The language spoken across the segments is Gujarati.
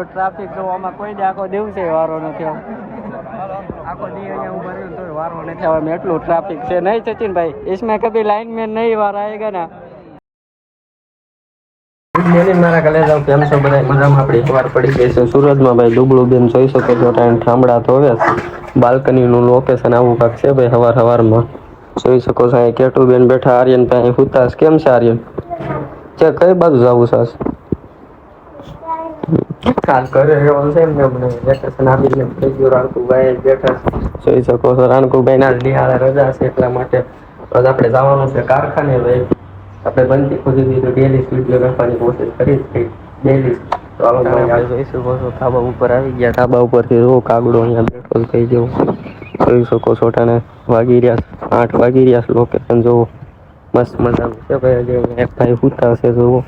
ટ્રાફિક જો આમાં કોઈ દે આખો દિવસે વારો નથી આવતો, આખો દી અહીંયા ઉભા રહ્યું તો વારો નથી આવે એટલું ટ્રાફિક છે નહીં સચિનભાઈ? इसमें कभी लाइन में नहीं वार आएगा ना। મારા કલે જાવ કેમ છો બધા મજામાં? આપણી સવાર પડી ગઈ છે સુરતમાં ભાઈ ડુબળું બેન જોઈ શકો છો ટાઈમ ઠામડા ધોવે બાલ્કની નું લોકેશન આવું કાક છે ભાઈ સવારમાં જોઈ શકો છો અહીં કેટુ બેન બેઠા આર્યન પાસે હુતાસ કેમ છે આર્યન? છે કઈ બાજુ જવું સાસ? કાલ ઘરે રહેવાનું છે ને મને વેકેશન આપીને થઈ ગયું રાણકુભાઈ બેઠા જોઈ શકો છો રાણકુભાઈ ના નિહાળે રજા છે એટલા માટે આપણે જવાનું છે કારખાને ભાઈ આપણે બનતી ખુદી તો ડેલી વિડીયો રાખવાની કોશિશ કરી જ ડેલી તો આપણે જોઈ શકો છો ધાબા ઉપર આવી ગયા ધાબા ઉપરથી રો કાગડો અહીંયા બેઠો થઈ જવું જોઈ શકો છો ટાણે વાગી રહ્યા 8 વાગી રહ્યા લોકેશન જોવો મસ્ત મજાનું છે ભાઈ એક ભાઈ હુતા છે જોવો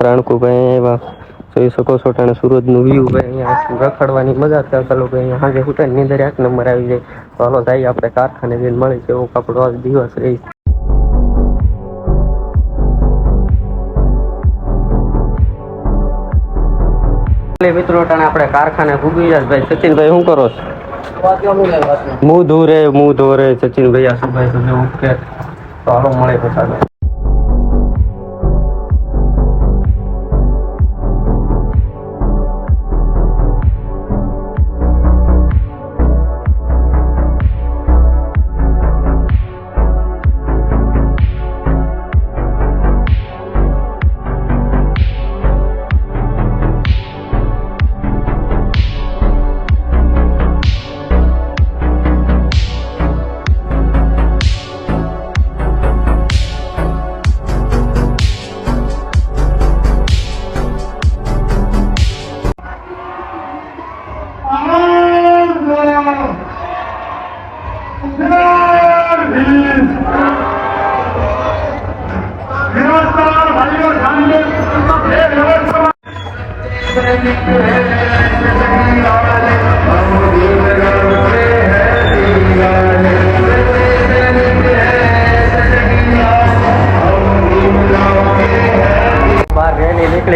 રાણકુભાઈ એવા જોઈ શકો છો ટાણે સુરતનું વ્યૂ ભાઈ અહીંયા રખડવાની મજા કરતા લોકો અહીંયા હાજે હુટાની નીંદર 1 નંબર આવી જાય તો હાલો જઈએ આપણે કારખાને જઈને મળી છે એવો આપણો આજ દિવસ રહી મિત્રો ટાણે આપણે કારખાને ભૂગી જાય ભાઈ સચિનભાઈ શું કરો છો? મું ધોરે સચિનભાઈ આ સુભાઈ તો જેવું કે તો હાલો મળે પછી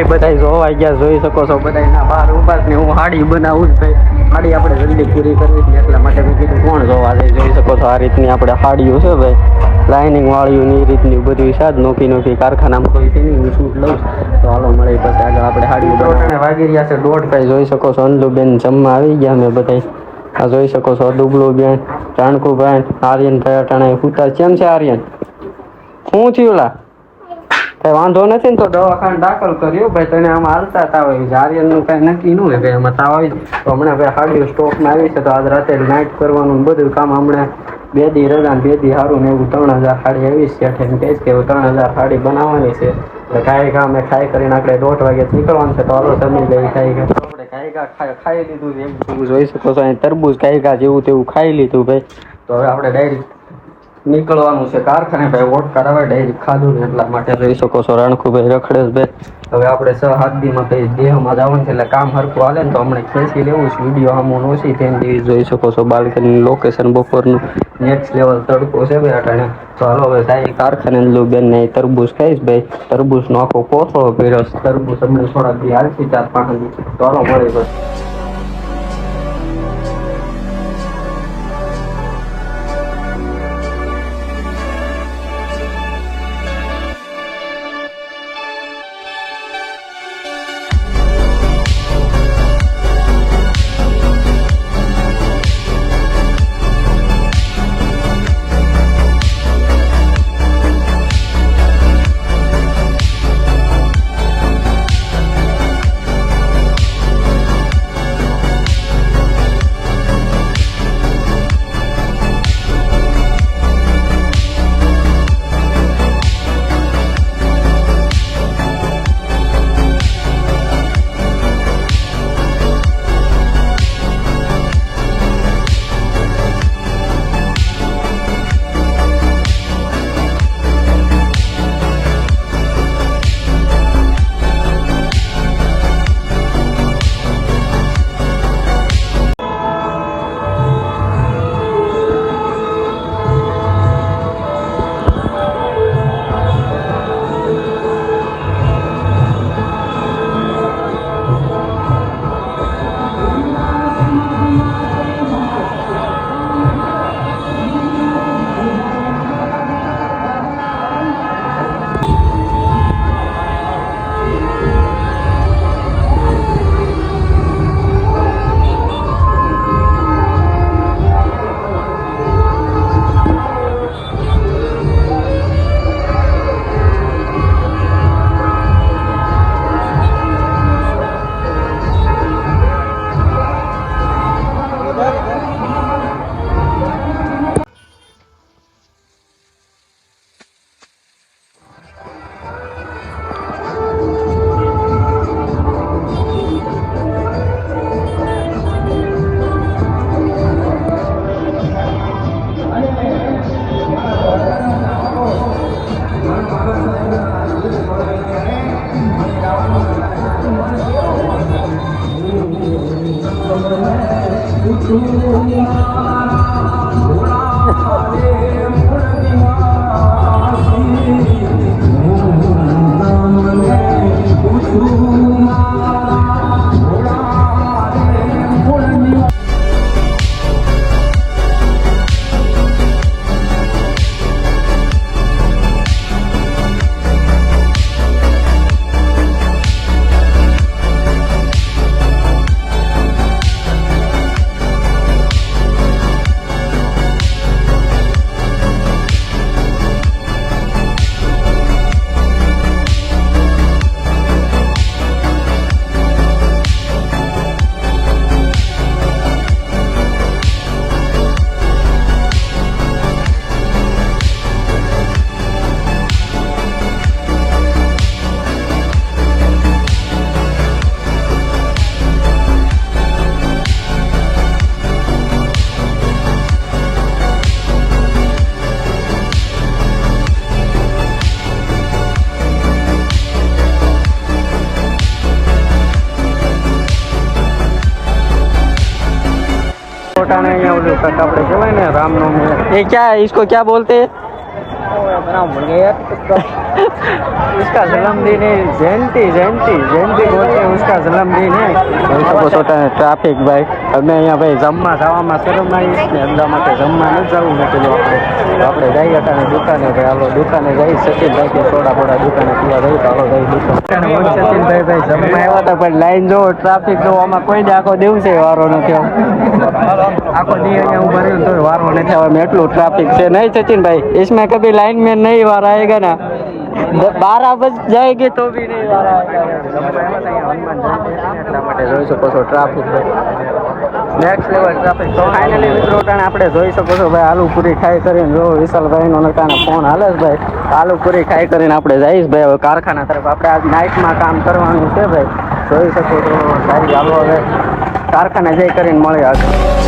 બધા જોવા ગયા જોઈ શકો છો બધા બહાર ઉભા ને હું હાડી બનાવું જ ભાઈ હાડી આપણે જલ્દી પૂરી કરવી છે એટલા માટે મેં કીધું કોણ જોવા જાય જોઈ શકો છો આ રીતની આપણે હાડીઓ છે ભાઈ લાઇનિંગ વાળીઓની એ રીતની બધી છે જ નોકી કારખાનામાં કોઈ છે નહીં હું શૂટ લઉં તો હાલો મળે પછી આગળ આપણે હાડીઓ બનાવવાને વાગી રહ્યા છે 1:30 ભાઈ જોઈ શકો છો અંજલુબેન જમવા આવી ગયા અમે બધા આ જોઈ શકો છો ડુબલું બેન રાણકુભાઈ આર્યનભાઈ અટાણે હુતા કેમ છે આર્યન? શું થયું લા? કઈ વાંધો નથી ને તો દવાખાને દાખલ કર્યો ભાઈ તને આમાં હાલતા તાવ આવી છે આર્યનનું કઈ નક્કી ન હોય ભાઈ એમાં તાવ આવી તો હમણાં ભાઈ હાડીઓ સ્ટોકમાં આવી છે તો આજ રાતે નાઇટ કરવાનું બધું કામ હમણાં 2 દી રજા 2 દી સારું ને એવું 3000 હાડી આવી છે એટલે કહીશ કે 3000 હાડી બનાવવાની છે એટલે કાંઈ કામ ખાઈ કરીને આપણે 1:30 વાગે નીકળવાનું છે તો હાલો તમે લઈ આપણે ખાઈ લીધું એવું જોઈ શકો છો અહીં તરબૂચ કાંઈ જેવું તેવું ખાઈ લીધું ભાઈ તો હવે આપણે ડાયરેક્ટ નીકળવાનું છે કારખાને ભાઈ વોટ કરાવે ડાયરેક્ટ ખાધું ને એટલા માટે જોઈ શકો છો રાણકુભાઈ રખડે ભાઈ હવે આપણે 6-7 દીમાં ભાઈ દેહમાં જવાનું છે એટલે કામ હરખું હાલે ને તો હમણાં ખેંચી લેવું છે વિડીયો આમાં ઓછી થઈને જેવી જોઈ શકો છો બાલ્કની લોકેશન બપોરનું નેક્સ્ટ લેવલ તડકો છે ભાઈ અટાણે તો હાલો હવે સારી કારખાને બેન ને તરબૂચ ખાઈશ ભાઈ તરબૂચનો આખો પોથો ભર્યો તરબૂચ હમણાં થોડાક દી હાલથી 4-5 દી તો હાલો મળી બસ छोटा नहीं है वो कपड़े चलाए ना रामनवमी ये क्या है इसको क्या बोलते हैं उसका जन्मदिन है जयंती जयंती जयंती बोलते हैं उसका जन्मदिन है छोटा है ट्राफिक भाई અમે અહીંયા ભાઈ જમવા જવામાં શરમ આવી ને એટલા માટે જમવા નથી જવું મેં કીધું આપણે જઈએ અટાણે દુકાને ભાઈ હાલો દુકાને જઈ સચિનભાઈ કે થોડા થોડા દુકાને પીવા જઈ તો હાલો જઈ દુકાને સચિનભાઈ ભાઈ જમવા આવ્યા હતા પણ લાઈન જો ટ્રાફિક જો આમાં કોઈ દે આખો દિવસે વારો નથી આખો દી અહીંયા ઉભા રહ્યો તો વારો નથી આવે મેં એટલું ટ્રાફિક છે નહીં સચિનભાઈ इसमें कभी लाइन में नहीं वार आएगा ना 12 बज जाएगी तो भी नहीं वार आएगा हनुमान जयंती એટલા માટે જોઈ શકો છો ટ્રાફિક નેક્સ્ટ લેવલ ટ્રાફિક તો ફાઇનલી મિત્રો ટાણે આપણે જોઈ શકો છો ભાઈ આલુ પૂરી ખાઈ કરીને જો વિશાલભાઈનો નકાનો ફોન હાલે છે ભાઈ આલુ પૂરી ખાઈ કરીને આપણે જઈશ ભાઈ હવે કારખાના તરફ આપણે આજ નાઇટમાં કામ કરવાનું છે ભાઈ જોઈ શકો છો સારી હાલો હવે કારખાને જઈ કરીને મળે આગળ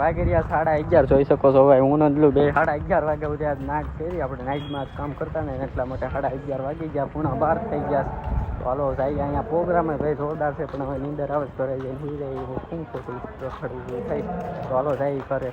વાગી રહ્યા 11:30 જોઈ શકો છો ભાઈ હું નંદલું બે 11:30 વાગ્યા સુધી આજ નાઇટ કરી આપણે નાઇટમાં કામ કરતા ને એટલા માટે 11:30 વાગી ગયા 11:30 થઈ ગયા તો હાલો જાય અહીંયા પ્રોગ્રામ ભાઈ જોરદાર છે પણ હવે નીંદર આવે તો રહી જાય નહીં રહી શું ખોટું રખડવું થઈ તો હાલો જાય કરે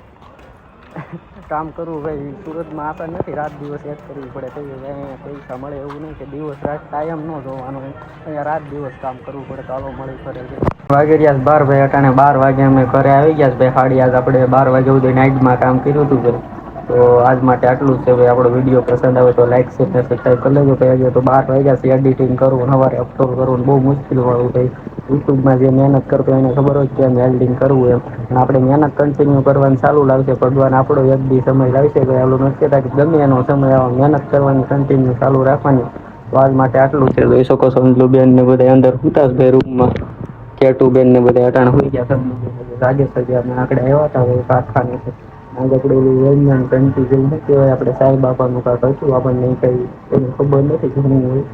કામ કરવું ભાઈ સુરતમાં આશા નથી રાત દિવસ એક કરવી પડે તો અહીંયા પૈસા મળે એવું નહીં કે દિવસ રાત કાયમ ન જોવાનું અહીંયા રાત દિવસ કામ કરવું પડે તો હાલો મળી કરે છે વાગી રહ્યા 12 ભાઈ અટાણે 12 વાગે અમે ઘરે આવી ગયા ભાઈ હાડી આજ આપણે 12 વાગ્યા સુધી નાઇટમાં કામ કર્યું હતું ભાઈ તો આજ માટે આટલું જ છે ભાઈ આપણો વિડીયો પસંદ આવે તો લાઈક શેર ને સબસ્ક્રાઈબ કરી લેજો ભાઈ આજે તો 12 વાગ્યા છે એડિટિંગ કરવું સવારે અપલોડ કરવું બહુ મુશ્કેલ વાળું ભાઈ યુટ્યુબમાં જે મહેનત કરતો એને ખબર હોય કે એમ એડિટિંગ કરવું એમ અને આપણે મહેનત કન્ટિન્યુ કરવાનું ચાલુ લાવશે ભગવાન આપણો એક દી સમય લાવશે ભાઈ આવું નથી કહેતા કે ગમે એનો સમય આવે મહેનત કરવાની કન્ટિન્યુ ચાલુ રાખવાની તો આજ માટે આટલું છે જોઈ શકો છો અંજલુબેન ને બધા અંદર સુતાસ ભાઈ રૂમમાં કેટુબેન ને બધા અટાણ હોઈ ગયા રાજેશ અમે આગળ આવ્યા હતા હવે કારખાને છે આગળ આપણે ઓલું વ્યંજન કંટી જેવું નથી કહેવાય આપણે સાંઈ બાપાનું કાંક હતું આપણને કંઈ એની ખબર નથી કે શું હોય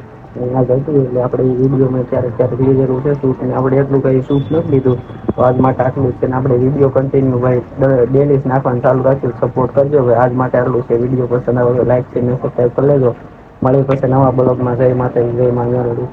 આગળ હતું એટલે આપણે એ વિડીયોમાં ક્યારેક ક્યારેક લીધેલું છે શૂટ ને આપણે એટલું કંઈ શૂટ નથી લીધું તો આજ માટે આટલું છે ને આપણે વિડીયો કન્ટિન્યુ ભાઈ ડેલી નાખવાનું ચાલુ રાખ્યું સપોર્ટ કરજો ભાઈ આજ માટે આટલું છે વિડીયો પસંદ આવે તો લાઈક છે ને સબસ્ક્રાઈબ કરી લેજો મળી પછી નવા બ્લોગમાં જય માતાજી જય માં મેળવી